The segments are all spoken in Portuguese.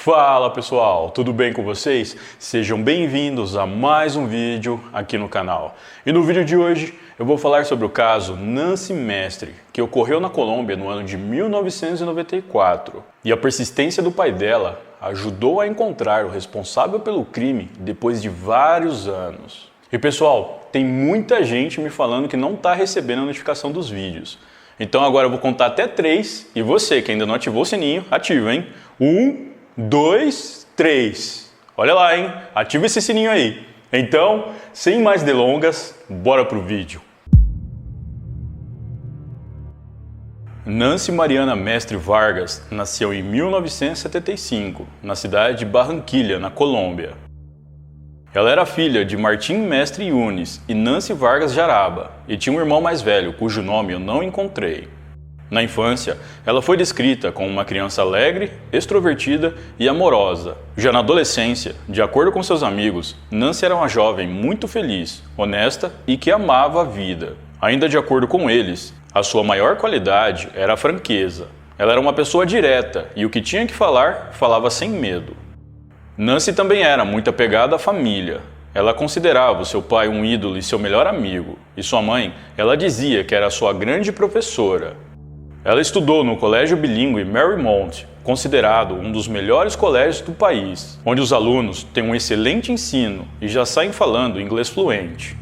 Fala pessoal, tudo bem com vocês? Sejam bem-vindos a mais um vídeo aqui no canal. E no vídeo de hoje eu vou falar sobre o caso Nancy Mestre, que ocorreu na Colômbia no ano de 1994. E a persistência do pai dela ajudou a encontrar o responsável pelo crime depois de vários anos. E pessoal, tem muita gente me falando que não está recebendo a notificação dos vídeos. Então agora eu vou contar até 3 e você que ainda não ativou o sininho, ativa, hein? 1, 2, 3. Olha lá, hein? Ativa esse sininho aí. Então, sem mais delongas, bora pro vídeo. Nancy Mariana Mestre Vargas nasceu em 1975, na cidade de Barranquilla, na Colômbia. Ela era filha de Martim Mestre Yunes e Nancy Vargas Jaraba, e tinha um irmão mais velho, cujo nome eu não encontrei. Na infância, ela foi descrita como uma criança alegre, extrovertida e amorosa. Já na adolescência, de acordo com seus amigos, Nancy era uma jovem muito feliz, honesta e que amava a vida. Ainda de acordo com eles, a sua maior qualidade era a franqueza. Ela era uma pessoa direta e o que tinha que falar, falava sem medo. Nancy também era muito apegada à família. Ela considerava o seu pai um ídolo e seu melhor amigo, e sua mãe, ela dizia que era sua grande professora. Ela estudou no Colégio Bilíngue Marymount, considerado um dos melhores colégios do país, onde os alunos têm um excelente ensino e já saem falando inglês fluente.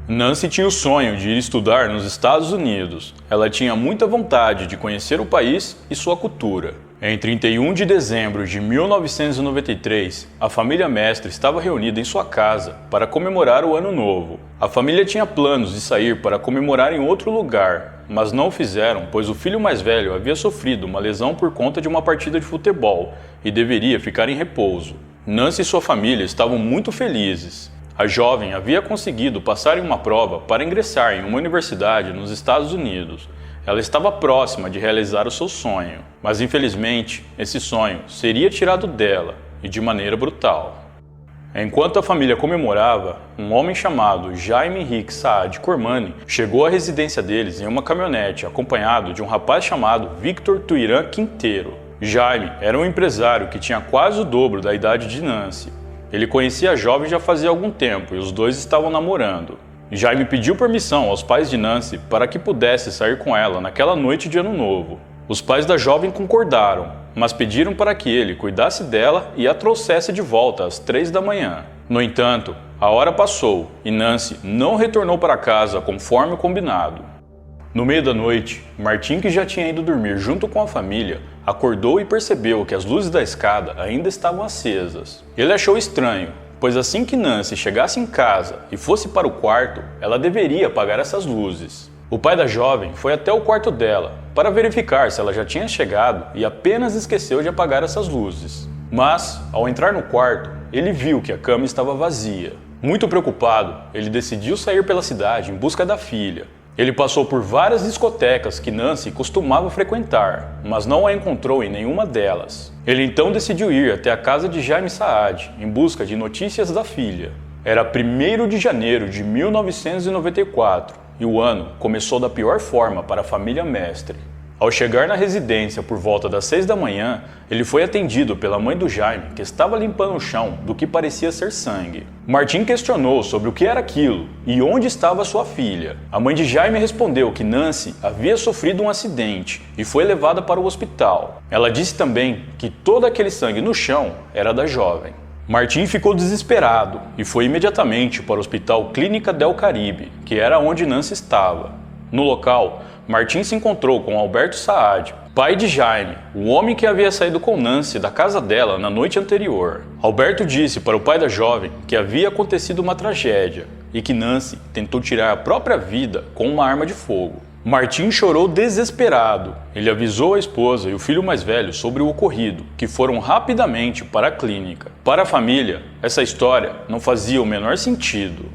Nancy tinha o sonho de ir estudar nos Estados Unidos. Ela tinha muita vontade de conhecer o país e sua cultura. Em 31 de dezembro de 1993, a família Mestre estava reunida em sua casa para comemorar o Ano Novo. A família tinha planos de sair para comemorar em outro lugar, mas não o fizeram, pois o filho mais velho havia sofrido uma lesão por conta de uma partida de futebol e deveria ficar em repouso. Nancy e sua família estavam muito felizes. A jovem havia conseguido passar em uma prova para ingressar em uma universidade nos Estados Unidos. Ela estava próxima de realizar o seu sonho, mas infelizmente esse sonho seria tirado dela e de maneira brutal. Enquanto a família comemorava, um homem chamado Jaime Henrique Saad Cormani chegou à residência deles em uma caminhonete acompanhado de um rapaz chamado Victor Tuiran Quinteiro. Jaime era um empresário que tinha quase o dobro da idade de Nancy. Ele conhecia a jovem já fazia algum tempo e os dois estavam namorando. Jaime pediu permissão aos pais de Nancy para que pudesse sair com ela naquela noite de Ano Novo. Os pais da jovem concordaram, mas pediram para que ele cuidasse dela e a trouxesse de volta às 3 da manhã. No entanto, a hora passou e Nancy não retornou para casa conforme o combinado. No meio da noite, Martim, que já tinha ido dormir junto com a família, acordou e percebeu que as luzes da escada ainda estavam acesas. Ele achou estranho, pois assim que Nancy chegasse em casa e fosse para o quarto, ela deveria apagar essas luzes. O pai da jovem foi até o quarto dela para verificar se ela já tinha chegado e apenas esqueceu de apagar essas luzes. Mas, ao entrar no quarto, ele viu que a cama estava vazia. Muito preocupado, ele decidiu sair pela cidade em busca da filha. Ele passou por várias discotecas que Nancy costumava frequentar, mas não a encontrou em nenhuma delas. Ele então decidiu ir até a casa de Jaime Saad em busca de notícias da filha. Era 1º de janeiro de 1994 e o ano começou da pior forma para a família Mestre. Ao chegar na residência por volta das 6 da manhã, ele foi atendido pela mãe do Jaime, que estava limpando o chão do que parecia ser sangue. Martim questionou sobre o que era aquilo e onde estava sua filha. A mãe de Jaime respondeu que Nancy havia sofrido um acidente e foi levada para o hospital. Ela disse também que todo aquele sangue no chão era da jovem. Martim ficou desesperado e foi imediatamente para o Hospital Clínica del Caribe, que era onde Nancy estava. No local, Martim se encontrou com Alberto Saad, pai de Jaime, o homem que havia saído com Nancy da casa dela na noite anterior. Alberto disse para o pai da jovem que havia acontecido uma tragédia e que Nancy tentou tirar a própria vida com uma arma de fogo. Martim chorou desesperado. Ele avisou a esposa e o filho mais velho sobre o ocorrido, que foram rapidamente para a clínica. Para a família, essa história não fazia o menor sentido.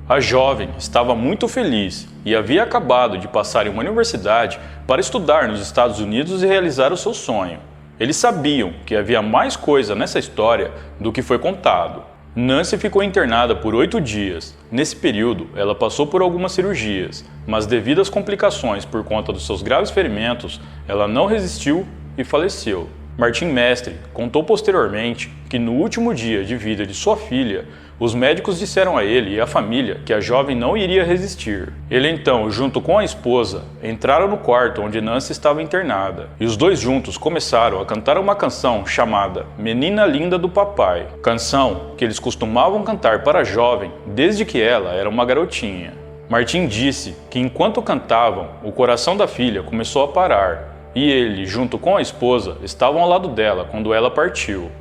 A jovem estava muito feliz e havia acabado de passar em uma universidade para estudar nos Estados Unidos e realizar o seu sonho. Eles sabiam que havia mais coisa nessa história do que foi contado. Nancy ficou internada por 8 dias. Nesse período, ela passou por algumas cirurgias, mas devido às complicações por conta dos seus graves ferimentos, ela não resistiu e faleceu. Martim Mestre contou posteriormente que no último dia de vida de sua filha, os médicos disseram a ele e à família que a jovem não iria resistir. Ele então, junto com a esposa, entraram no quarto onde Nancy estava internada e os dois juntos começaram a cantar uma canção chamada Menina Linda do Papai, canção que eles costumavam cantar para a jovem desde que ela era uma garotinha. Martim disse que enquanto cantavam, o coração da filha começou a parar e ele, junto com a esposa, estavam ao lado dela quando ela partiu.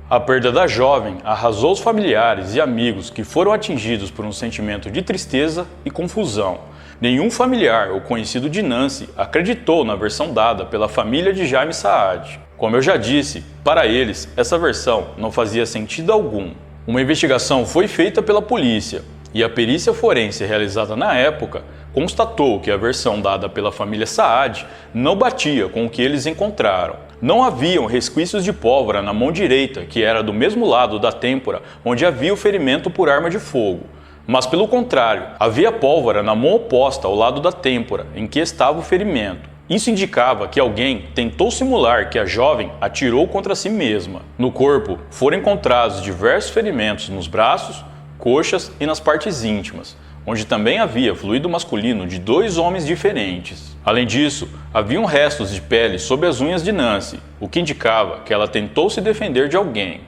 A perda da jovem arrasou os familiares e amigos que foram atingidos por um sentimento de tristeza e confusão. Nenhum familiar ou conhecido de Nancy acreditou na versão dada pela família de Jaime Saad. Como eu já disse, para eles, essa versão não fazia sentido algum. Uma investigação foi feita pela polícia e a perícia forense realizada na época constatou que a versão dada pela família Saad não batia com o que eles encontraram. Não haviam resquícios de pólvora na mão direita, que era do mesmo lado da têmpora onde havia o ferimento por arma de fogo. Mas pelo contrário, havia pólvora na mão oposta ao lado da têmpora, em que estava o ferimento. Isso indicava que alguém tentou simular que a jovem atirou contra si mesma. No corpo foram encontrados diversos ferimentos nos braços, coxas e nas partes íntimas, onde também havia fluido masculino de dois homens diferentes. Além disso, haviam restos de pele sob as unhas de Nancy, o que indicava que ela tentou se defender de alguém.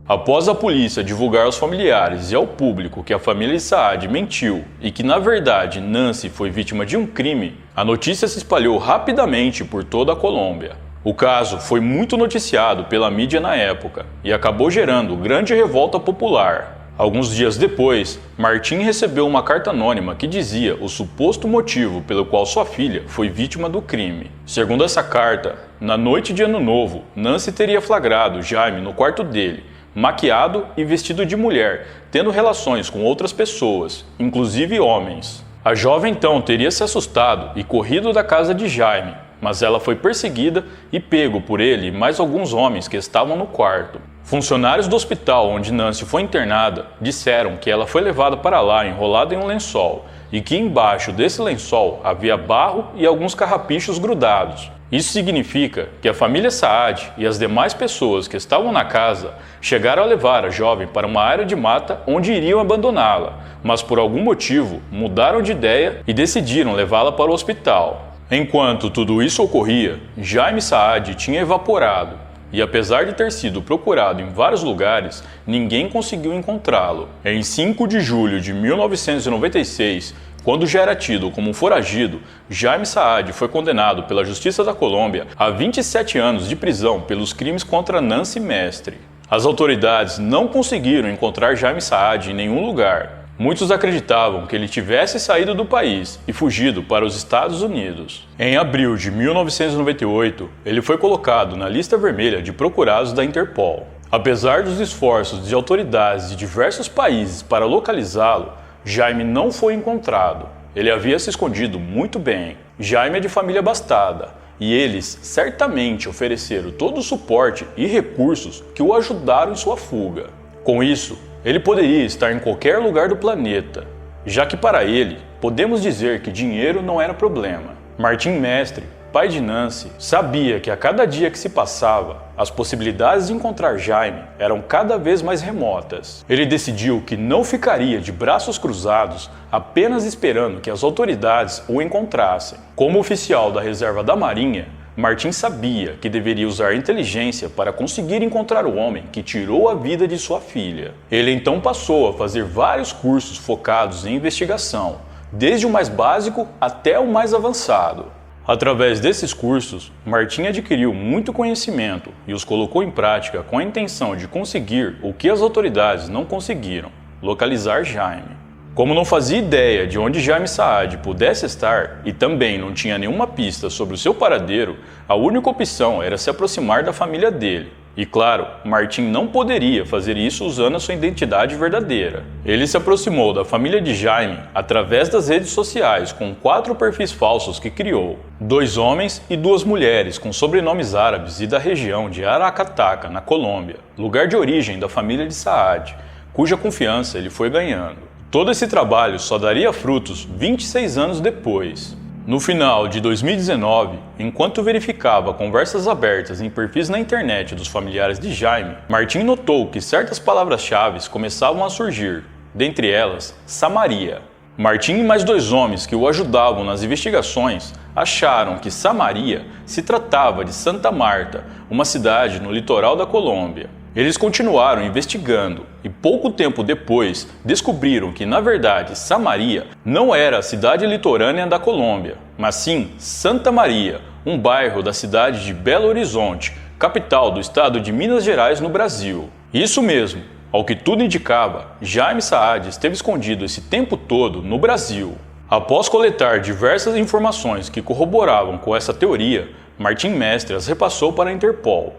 Após a polícia divulgar aos familiares e ao público que a família Saad mentiu e que na verdade Nancy foi vítima de um crime, a notícia se espalhou rapidamente por toda a Colômbia. O caso foi muito noticiado pela mídia na época e acabou gerando grande revolta popular. Alguns dias depois, Martim recebeu uma carta anônima que dizia o suposto motivo pelo qual sua filha foi vítima do crime. Segundo essa carta, na noite de Ano Novo, Nancy teria flagrado Jaime no quarto dele, maquiado e vestido de mulher, tendo relações com outras pessoas, inclusive homens. A jovem então teria se assustado e corrido da casa de Jaime, mas ela foi perseguida e pego por ele e mais alguns homens que estavam no quarto. Funcionários do hospital onde Nancy foi internada disseram que ela foi levada para lá enrolada em um lençol e que embaixo desse lençol havia barro e alguns carrapichos grudados. Isso significa que a família Saad e as demais pessoas que estavam na casa chegaram a levar a jovem para uma área de mata onde iriam abandoná-la, mas por algum motivo mudaram de ideia e decidiram levá-la para o hospital. Enquanto tudo isso ocorria, Jaime Saad tinha evaporado. E apesar de ter sido procurado em vários lugares, ninguém conseguiu encontrá-lo. Em 5 de julho de 1996, quando já era tido como um foragido, Jaime Saad foi condenado pela Justiça da Colômbia a 27 anos de prisão pelos crimes contra Nancy Mestre. As autoridades não conseguiram encontrar Jaime Saad em nenhum lugar. Muitos acreditavam que ele tivesse saído do país e fugido para os Estados Unidos. Em abril de 1998, ele foi colocado na lista vermelha de procurados da Interpol. Apesar dos esforços de autoridades de diversos países para localizá-lo, Jaime não foi encontrado. Ele havia se escondido muito bem. Jaime é de família abastada e eles certamente ofereceram todo o suporte e recursos que o ajudaram em sua fuga. Com isso, ele poderia estar em qualquer lugar do planeta, já que para ele, podemos dizer que dinheiro não era problema. Martim Mestre, pai de Nancy, sabia que a cada dia que se passava, as possibilidades de encontrar Jaime eram cada vez mais remotas. Ele decidiu que não ficaria de braços cruzados apenas esperando que as autoridades o encontrassem. Como oficial da reserva da Marinha, Martim sabia que deveria usar inteligência para conseguir encontrar o homem que tirou a vida de sua filha. Ele então passou a fazer vários cursos focados em investigação, desde o mais básico até o mais avançado. Através desses cursos, Martim adquiriu muito conhecimento e os colocou em prática com a intenção de conseguir o que as autoridades não conseguiram: localizar Jaime. Como não fazia ideia de onde Jaime Saad pudesse estar e também não tinha nenhuma pista sobre o seu paradeiro, a única opção era se aproximar da família dele. E claro, Martim não poderia fazer isso usando a sua identidade verdadeira. Ele se aproximou da família de Jaime através das redes sociais com 4 perfis falsos que criou. 2 homens e 2 mulheres com sobrenomes árabes e da região de Aracataca, na Colômbia, lugar de origem da família de Saad, cuja confiança ele foi ganhando. Todo esse trabalho só daria frutos 26 anos depois. No final de 2019, enquanto verificava conversas abertas em perfis na internet dos familiares de Jaime, Martim notou que certas palavras-chave começavam a surgir, dentre elas, Samaria. Martim e mais 2 homens que o ajudavam nas investigações acharam que Samaria se tratava de Santa Marta, uma cidade no litoral da Colômbia. Eles continuaram investigando e pouco tempo depois descobriram que, na verdade, Samaria não era a cidade litorânea da Colômbia, mas sim Santa Maria, um bairro da cidade de Belo Horizonte, capital do estado de Minas Gerais, no Brasil. Isso mesmo, ao que tudo indicava, Jaime Saad esteve escondido esse tempo todo no Brasil. Após coletar diversas informações que corroboravam com essa teoria, Martim Mestre as repassou para a Interpol.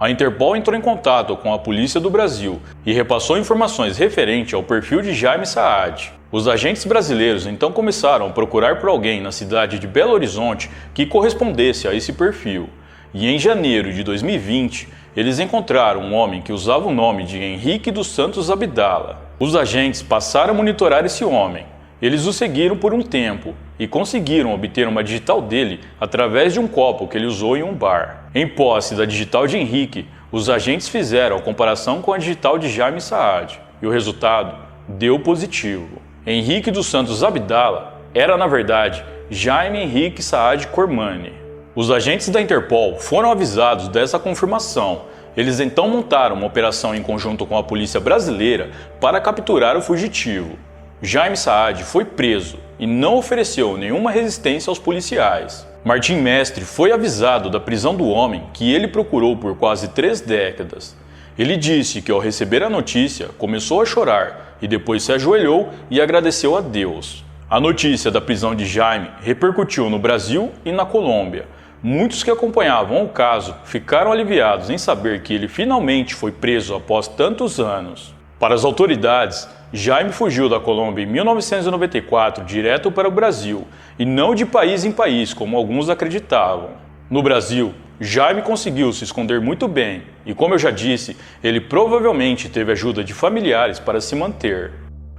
A Interpol entrou em contato com a Polícia do Brasil e repassou informações referentes ao perfil de Jaime Saad. Os agentes brasileiros então começaram a procurar por alguém na cidade de Belo Horizonte que correspondesse a esse perfil. E em janeiro de 2020, eles encontraram um homem que usava o nome de Henrique dos Santos Abdala. Os agentes passaram a monitorar esse homem. Eles o seguiram por um tempo e conseguiram obter uma digital dele através de um copo que ele usou em um bar. Em posse da digital de Henrique, os agentes fizeram a comparação com a digital de Jaime Saad e o resultado deu positivo. Henrique dos Santos Abdala era, na verdade, Jaime Henrique Saad Cormani. Os agentes da Interpol foram avisados dessa confirmação. Eles então montaram uma operação em conjunto com a polícia brasileira para capturar o fugitivo. Jaime Saad foi preso e não ofereceu nenhuma resistência aos policiais. Martim Mestre foi avisado da prisão do homem que ele procurou por quase 3 décadas. Ele disse que ao receber a notícia começou a chorar e depois se ajoelhou e agradeceu a Deus. A notícia da prisão de Jaime repercutiu no Brasil e na Colômbia. Muitos que acompanhavam o caso ficaram aliviados em saber que ele finalmente foi preso após tantos anos. Para as autoridades, Jaime fugiu da Colômbia em 1994 direto para o Brasil, e não de país em país, como alguns acreditavam. No Brasil, Jaime conseguiu se esconder muito bem, e como eu já disse, ele provavelmente teve ajuda de familiares para se manter.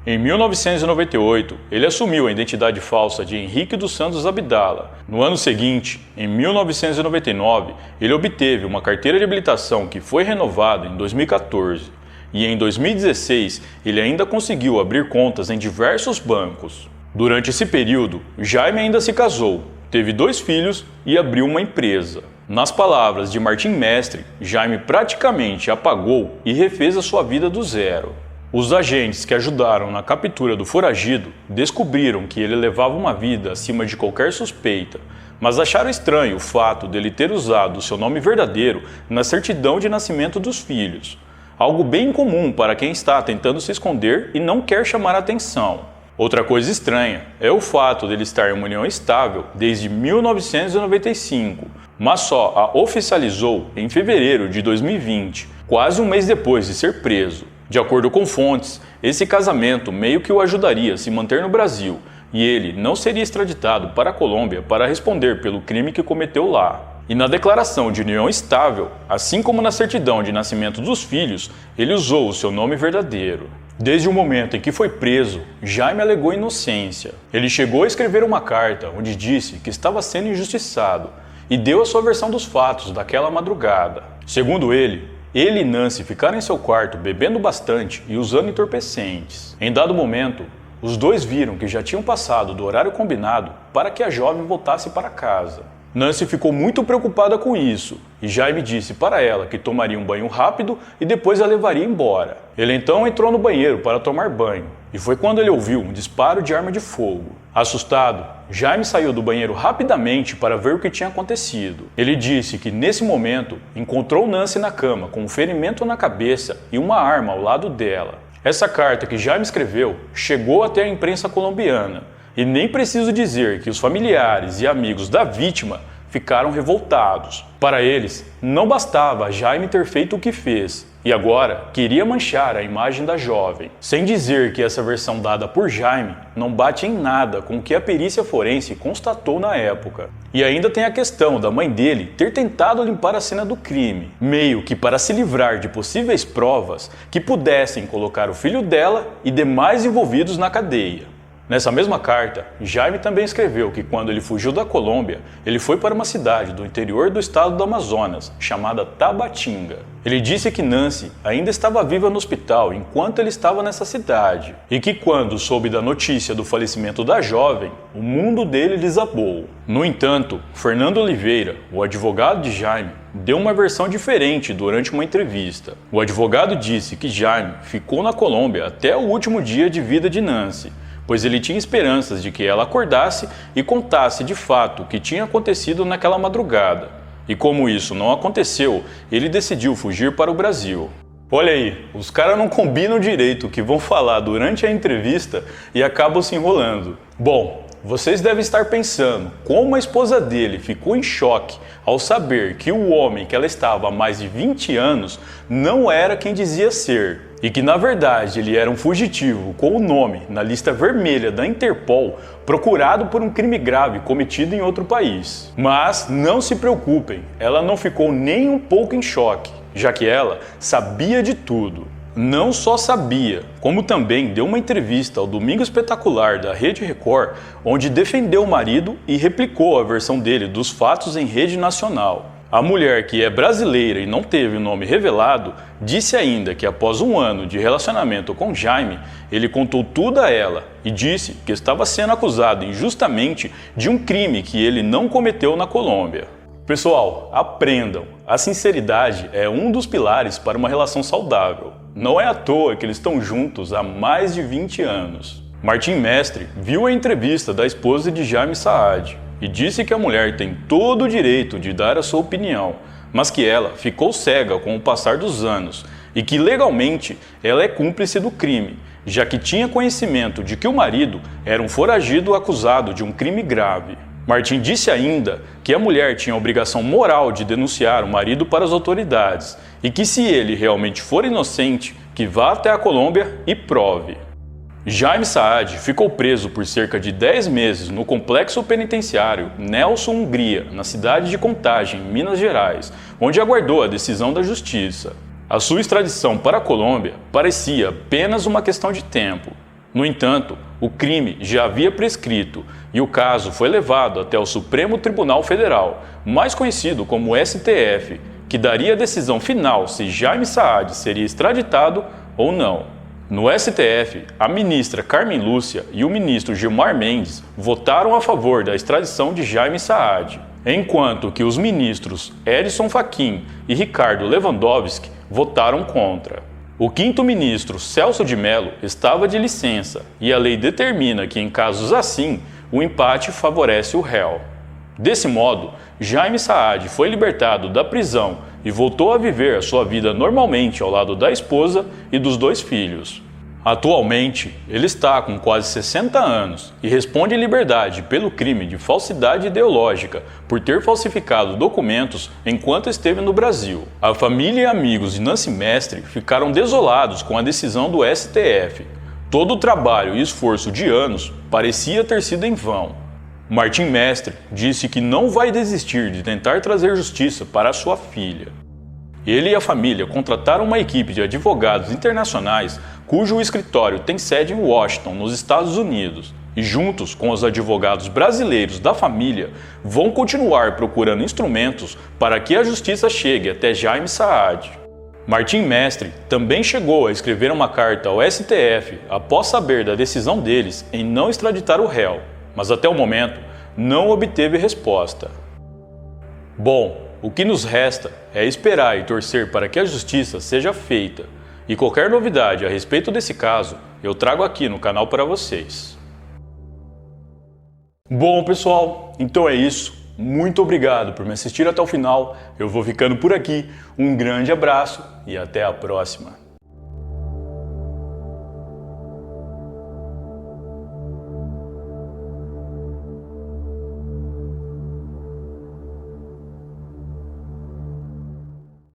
Em 1998, ele assumiu a identidade falsa de Henrique dos Santos Abdala. No ano seguinte, em 1999, ele obteve uma carteira de habilitação que foi renovada em 2014. E em 2016, ele ainda conseguiu abrir contas em diversos bancos. Durante esse período, Jaime ainda se casou, teve 2 filhos e abriu uma empresa. Nas palavras de Martim Mestre, Jaime praticamente apagou e refez a sua vida do zero. Os agentes que ajudaram na captura do foragido descobriram que ele levava uma vida acima de qualquer suspeita, mas acharam estranho o fato dele ter usado o seu nome verdadeiro na certidão de nascimento dos filhos. Algo bem incomum para quem está tentando se esconder e não quer chamar atenção. Outra coisa estranha é o fato dele estar em uma união estável desde 1995, mas só a oficializou em fevereiro de 2020, quase um mês depois de ser preso. De acordo com fontes, esse casamento meio que o ajudaria a se manter no Brasil e ele não seria extraditado para a Colômbia para responder pelo crime que cometeu lá. E na declaração de união estável, assim como na certidão de nascimento dos filhos, ele usou o seu nome verdadeiro. Desde o momento em que foi preso, Jaime alegou inocência. Ele chegou a escrever uma carta onde disse que estava sendo injustiçado e deu a sua versão dos fatos daquela madrugada. Segundo ele e Nancy ficaram em seu quarto bebendo bastante e usando entorpecentes. Em dado momento, os dois viram que já tinham passado do horário combinado para que a jovem voltasse para casa. Nancy ficou muito preocupada com isso e Jaime disse para ela que tomaria um banho rápido e depois a levaria embora. Ele então entrou no banheiro para tomar banho e foi quando ele ouviu um disparo de arma de fogo. Assustado, Jaime saiu do banheiro rapidamente para ver o que tinha acontecido. Ele disse que nesse momento encontrou Nancy na cama com um ferimento na cabeça e uma arma ao lado dela. Essa carta que Jaime escreveu chegou até a imprensa colombiana. E nem preciso dizer que os familiares e amigos da vítima ficaram revoltados. Para eles, não bastava Jaime ter feito o que fez, e agora queria manchar a imagem da jovem. Sem dizer que essa versão dada por Jaime não bate em nada com o que a perícia forense constatou na época. E ainda tem a questão da mãe dele ter tentado limpar a cena do crime, meio que para se livrar de possíveis provas que pudessem colocar o filho dela e demais envolvidos na cadeia. Nessa mesma carta, Jaime também escreveu que quando ele fugiu da Colômbia, ele foi para uma cidade do interior do estado do Amazonas, chamada Tabatinga. Ele disse que Nancy ainda estava viva no hospital enquanto ele estava nessa cidade, e que quando soube da notícia do falecimento da jovem, o mundo dele desabou. No entanto, Fernando Oliveira, o advogado de Jaime, deu uma versão diferente durante uma entrevista. O advogado disse que Jaime ficou na Colômbia até o último dia de vida de Nancy, pois ele tinha esperanças de que ela acordasse e contasse de fato o que tinha acontecido naquela madrugada. E como isso não aconteceu, ele decidiu fugir para o Brasil. Olha aí, os caras não combinam direito o que vão falar durante a entrevista e acabam se enrolando. Bom, vocês devem estar pensando como a esposa dele ficou em choque ao saber que o homem que ela estava há mais de 20 anos não era quem dizia ser, e que na verdade ele era um fugitivo com o nome na lista vermelha da Interpol, procurado por um crime grave cometido em outro país. Mas não se preocupem, ela não ficou nem um pouco em choque, já que ela sabia de tudo. Não só sabia, como também deu uma entrevista ao Domingo Espetacular da Rede Record, onde defendeu o marido e replicou a versão dele dos fatos em rede nacional. A mulher, que é brasileira e não teve o nome revelado, disse ainda que após um ano de relacionamento com Jaime, ele contou tudo a ela e disse que estava sendo acusado injustamente de um crime que ele não cometeu na Colômbia. Pessoal, aprendam! A sinceridade é um dos pilares para uma relação saudável. Não é à toa que eles estão juntos há mais de 20 anos. Martim Mestre viu a entrevista da esposa de Jaime Saad e disse que a mulher tem todo o direito de dar a sua opinião, mas que ela ficou cega com o passar dos anos e que legalmente ela é cúmplice do crime, já que tinha conhecimento de que o marido era um foragido acusado de um crime grave. Martim disse ainda que a mulher tinha a obrigação moral de denunciar o marido para as autoridades e que, se ele realmente for inocente, que vá até a Colômbia e prove. Jaime Saad ficou preso por cerca de 10 meses no complexo penitenciário Nelson Hungria, na cidade de Contagem, Minas Gerais, onde aguardou a decisão da justiça. A sua extradição para a Colômbia parecia apenas uma questão de tempo. No entanto, o crime já havia prescrito e o caso foi levado até o Supremo Tribunal Federal, mais conhecido como STF, que daria a decisão final se Jaime Saad seria extraditado ou não. No STF, a ministra Carmen Lúcia e o ministro Gilmar Mendes votaram a favor da extradição de Jaime Saad, enquanto que os ministros Edson Fachin e Ricardo Lewandowski votaram contra. O quinto ministro, Celso de Mello, estava de licença e a lei determina que, em casos assim, o empate favorece o réu. Desse modo, Jaime Saad foi libertado da prisão e voltou a viver a sua vida normalmente ao lado da esposa e dos 2 filhos. Atualmente, ele está com quase 60 anos e responde em liberdade pelo crime de falsidade ideológica por ter falsificado documentos enquanto esteve no Brasil. A família e amigos de Nancy Mestre ficaram desolados com a decisão do STF. Todo o trabalho e esforço de anos parecia ter sido em vão. Martim Mestre disse que não vai desistir de tentar trazer justiça para a sua filha. Ele e a família contrataram uma equipe de advogados internacionais cujo escritório tem sede em Washington, nos Estados Unidos, e juntos com os advogados brasileiros da família vão continuar procurando instrumentos para que a justiça chegue até Jaime Saad. Martim Mestre também chegou a escrever uma carta ao STF após saber da decisão deles em não extraditar o réu, mas até o momento não obteve resposta. Bom, o que nos resta é esperar e torcer para que a justiça seja feita. E qualquer novidade a respeito desse caso, eu trago aqui no canal para vocês. Bom, pessoal, então é isso. Muito obrigado por me assistir até o final. Eu vou ficando por aqui. Um grande abraço e até a próxima.